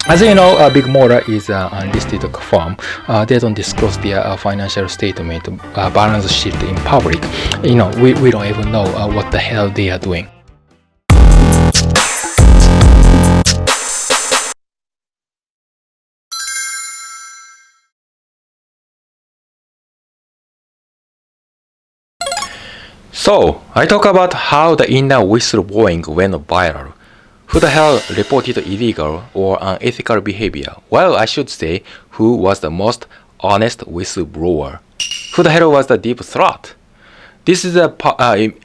As you know, Big Motor is an unlisted firm. They don't disclose their financial statement, balance sheet in public. We don't even know what the hell they are doing. So, I talk about how the inner whistleblowing went viral. Who the hell reported illegal or unethical behavior? Well, I should say, who was the most honest whistleblower? Who the hell was the deep throat? This is a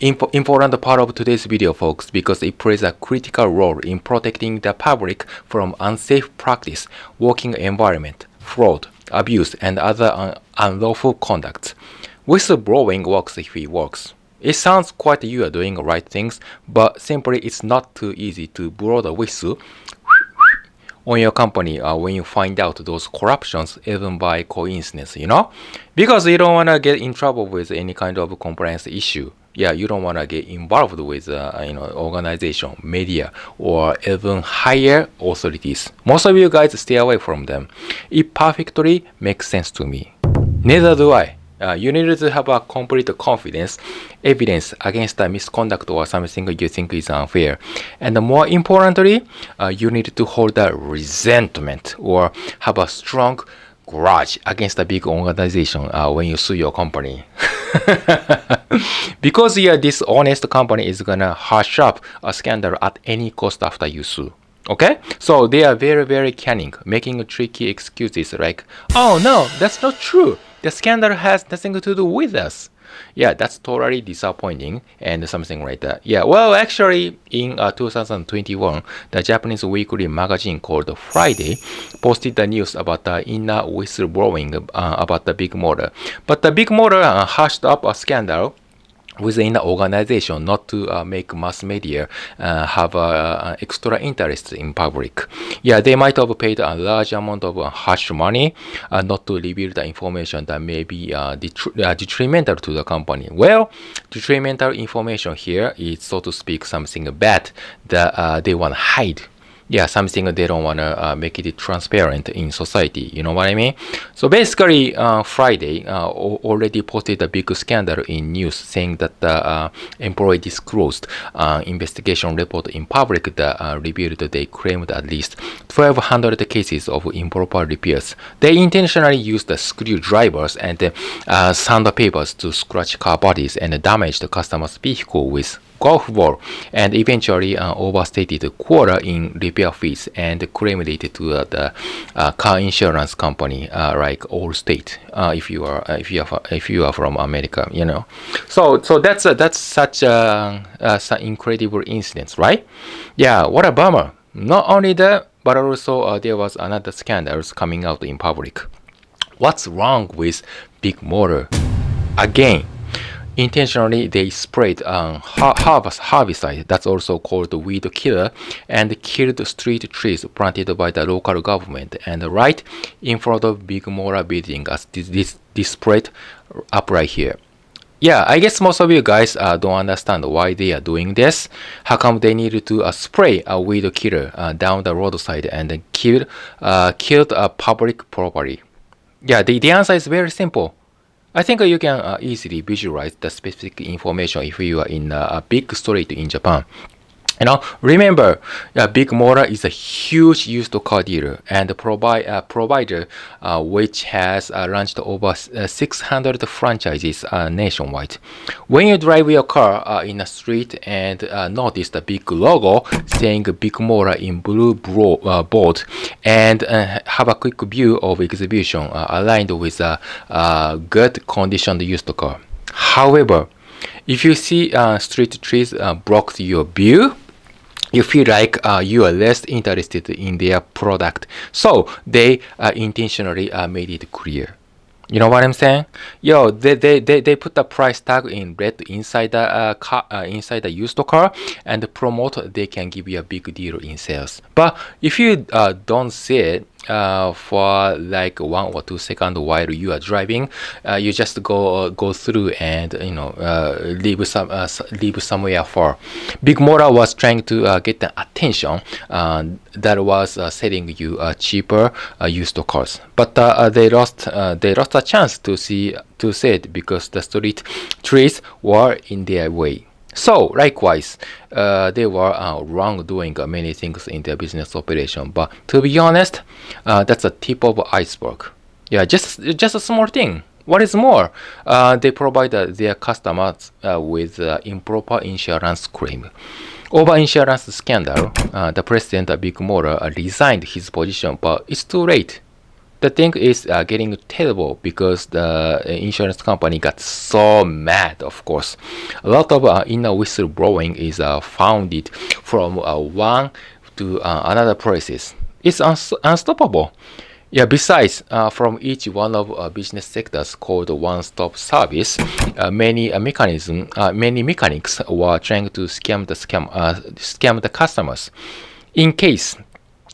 important part of today's video, folks, because it plays a critical role in protecting the public from unsafe practice, working environment, fraud, abuse, and other unlawful conduct. Whistleblowing works if it works. It sounds quite you are doing the right things, but simply it's not too easy to blow the whistle on your company when you find out those corruptions, even by coincidence, because you don't want to get in trouble with any kind of compliance issue. Yeah, you don't want to get involved with organization, media, or even higher authorities. Most of you guys stay away from them. It perfectly makes sense to me. Neither do I. You need to have a complete confidence, evidence against the misconduct or something you think is unfair. And more importantly, you need to hold a resentment or have a strong grudge against a big organization when you sue your company. Because your dishonest company is gonna hush up a scandal at any cost after you sue. Okay? So they are very, very cunning, making tricky excuses like, oh no, that's not true. The scandal has nothing to do with us. Yeah, that's totally disappointing and something like that. Yeah, well, actually, in 2021, the Japanese weekly magazine called Friday posted the news about the inner whistleblowing about the Big Motor. But the Big Motor hushed up a scandal within the organization not to make mass media have extra interest in public. Yeah, they might have paid a large amount of hush money not to reveal the information that may be detrimental to the company. Well, detrimental information here is, so to speak, something bad that they want to hide. Yeah, something they don't want to make it transparent in society. You know what I mean? So basically, Friday already posted a big scandal in news saying that the employee disclosed investigation report in public that revealed they claimed at least 1,200 cases of improper repairs. They intentionally used the screwdrivers and sandpapers to scratch car bodies and damage the customer's vehicle with golf ball, and eventually overstated quota in repair fees and claimed it to the car insurance company like Allstate. If you are from America, So that's such an incredible incident, right? Yeah, what a bummer. Not only that, but also there was another scandals coming out in public. What's wrong with Big Motor? Again, intentionally they sprayed herbicide, that's also called weed killer, and killed street trees planted by the local government and right in front of Big Motor building, as this displayed up right here. Yeah, I guess most of you guys don't understand why they are doing this. How come they needed to spray a weed killer down the roadside and killed public property? Yeah, the answer is very simple. I think you can easily visualize the specific information if you are in a big street in Japan. Remember, Big Motor is a huge used car dealer and provider which has launched over 600 franchises nationwide. When you drive your car in a street and notice the big logo saying Big Motor in blue bold and have a quick view of exhibition aligned with a good conditioned used car. However, if you see street trees block your view, you feel like you are less interested in their product. So they intentionally made it clear. You know what I'm saying? They put the price tag in red inside the car, inside the used car, and promote they can give you a big deal in sales. But if you don't see it, for like 1 or 2 seconds while you are driving. You just go through and leave somewhere for. Big Motor was trying to get the attention that was selling you cheaper used cars, but they lost a chance to see it because the street trees were in their way. So likewise, they were wrong doing many things in their business operation. But to be honest, that's a tip of iceberg. Yeah, just a small thing. What is more, they provided their customers with improper insurance claim. Over insurance scandal, the president of Big Motor resigned his position, but it's too late. The thing is getting terrible because the insurance company got so mad, of course. A lot of inner whistleblowing is founded from one to another places. It's unstoppable. Yeah, besides, from each one of business sectors called one-stop service, many mechanics were trying to scam the customers. In case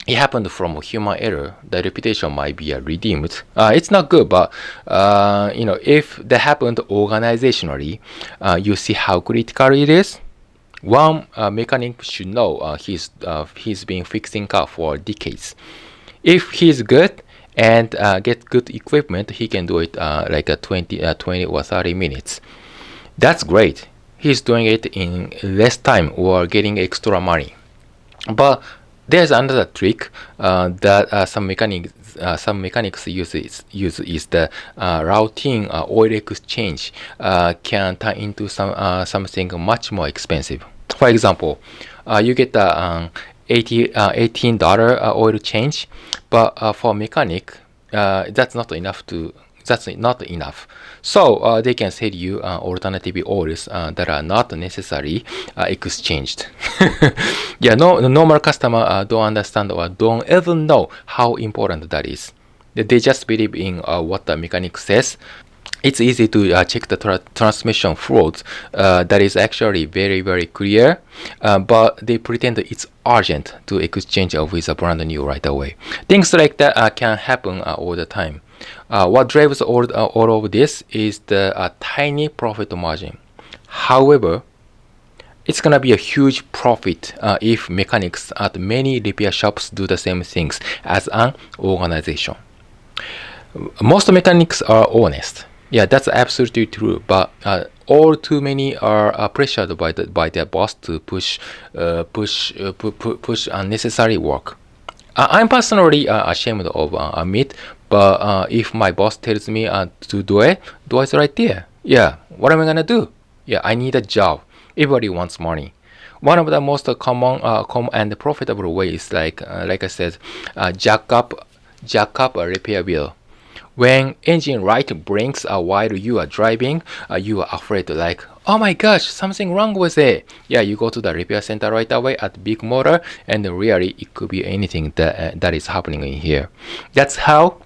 it happened from human error, the reputation might be redeemed. It's not good, but if that happened organizationally, you see how critical it is. One mechanic should know he's been fixing car for decades. If he's good and get good equipment, he can do it like 20 or 30 minutes. That's great. He's doing it in less time or getting extra money. But there's another trick that some mechanics use is the routine oil exchange can turn into something much more expensive. For example, you get the $18 oil change, but for mechanic, that's not enough. So they can sell you alternative oils that are not necessarily exchanged. Yeah, no, the normal customer don't understand or don't even know how important that is. They just believe in what the mechanic says. It's easy to check the transmission fluid that is actually very, very clear, but they pretend it's urgent to exchange with a brand new right away. Things like that can happen all the time. What drives all of this is the tiny profit margin. However, it's gonna be a huge profit if mechanics at many repair shops do the same things as an organization. Most mechanics are honest. Yeah, that's absolutely true. But all too many are pressured by their boss to push unnecessary work. I'm personally ashamed of admit, but if my boss tells me to do it right there. Yeah, what am I gonna do? Yeah, I need a job. Everybody wants money. One of the most common and profitable ways, like I said, jack up a repair bill. When engine light blinks while you are driving, you are afraid like, oh my gosh, something wrong with it. Yeah, you go to the repair center right away at Big Motor, and really it could be anything that is happening in here. That's how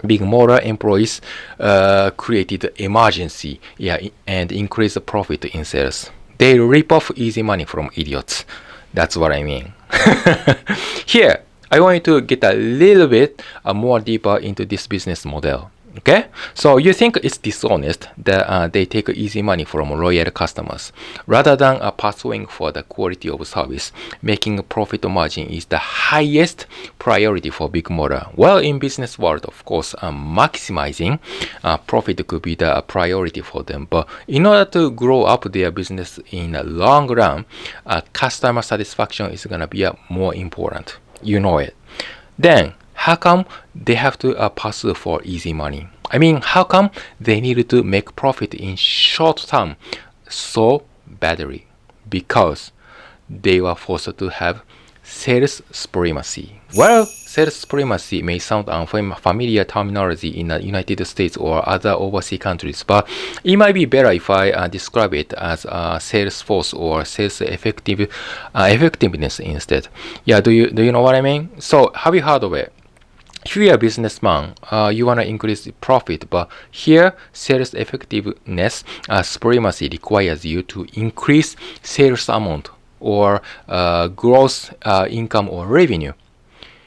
Big Motor employees created emergency, and increase the profit in sales. They rip off easy money from idiots. That's what I mean. Here, I want you to get a little bit more deeper into this business model. Okay, so you think it's dishonest that they take easy money from loyal customers rather than pursuing for the quality of service. Making profit margin is the highest priority for Big Motor. Well, in business world, of course, maximizing profit could be the priority for them. But in order to grow up their business in the long run, customer satisfaction is gonna be more important. You know it. Then, how come they have to pursue for easy money? I mean, how come they needed to make profit in short term so badly? Because they were forced to have sales supremacy. Well, sales supremacy may sound unfamiliar terminology in the United States or other overseas countries, but it might be better if I describe it as sales force or sales effectiveness instead. Yeah, do you know what I mean? So, have you heard of it? If you're a businessman, you want to increase profit, but here sales effectiveness supremacy requires you to increase sales amount or gross income or revenue.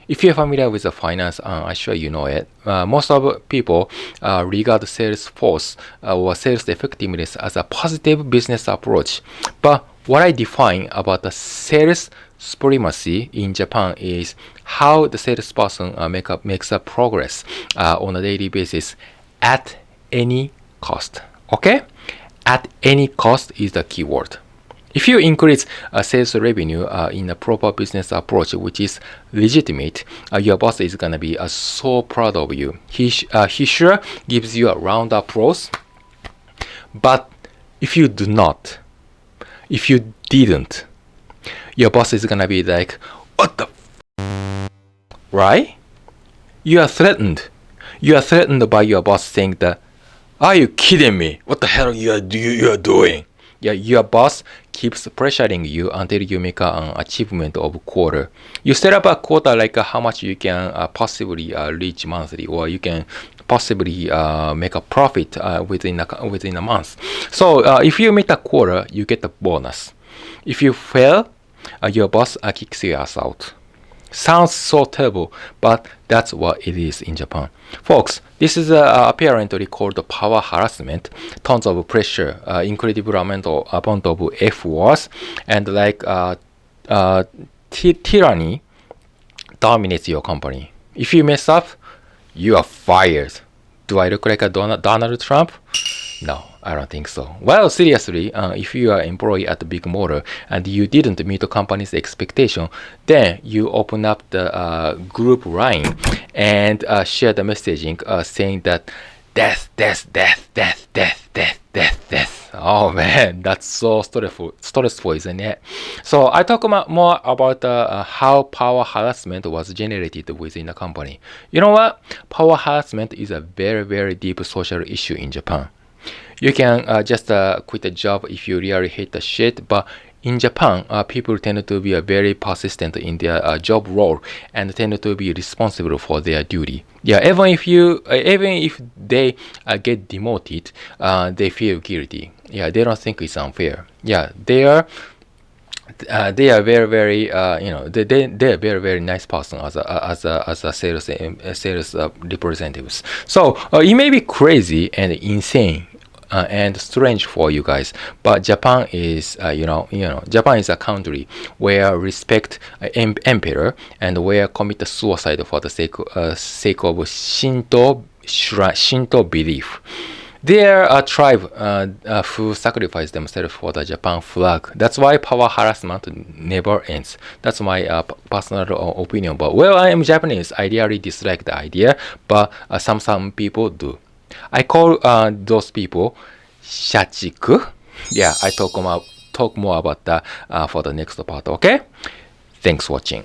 If you're familiar with the finance, I'm sure you know it. Most of people regard sales force or sales effectiveness as a positive business approach. But what I define about the sales supremacy in Japan is how the salesperson makes a progress on a daily basis at any cost. Okay? At any cost is the keyword. If you increase sales revenue in a proper business approach, which is legitimate, your boss is gonna be so proud of you. He sure gives you a round of applause. But if you do not, if you didn't, your boss is gonna be like, "What the?" Right? You are threatened. You are threatened by your boss saying that, "Are you kidding me? What the hell you are doing?" Yeah, your boss keeps pressuring you until you make an achievement of quarter. You set up a quota like how much you can possibly reach monthly, or you can possibly make a profit within a month. So if you meet a quarter, you get a bonus. If you fail, your boss kicks your ass out. Sounds so terrible, but that's what it is in Japan. Folks, this is apparently called power harassment. Tons of pressure, incredible amount of F words, and like tyranny dominates your company. If you mess up, you are fired. Do I look like a Donald Trump? No, I don't think so. Well, seriously, if you are an employee at the big motor and you didn't meet the company's expectation, then you open up the group line and share the messaging saying that death, death, death, death, death, death, death, death. Oh man, that's so stressful, isn't it? So I talk more about how power harassment was generated within the company. You know what? Power harassment is a very, very deep social issue in Japan. You can just quit a job if you really hate the shit, but in Japan, people tend to be very persistent in their job role and tend to be responsible for their duty. Yeah, even if they get demoted, they feel guilty. Yeah, they don't think it's unfair. Yeah, they are very, very, they are very, very nice person as a sales representatives. So it may be crazy and insane and strange for you guys, but Japan is Japan is a country where respect emperor and where commit suicide for the sake of Shinto belief. There are a tribe who sacrifice themselves for the Japan flag. That's why power harassment never ends. That's my personal opinion. But well, I am Japanese. I really dislike the idea, but some people do. I call those people shachiku. Yeah, I talk more about that for the next part. Okay. Thanks for watching.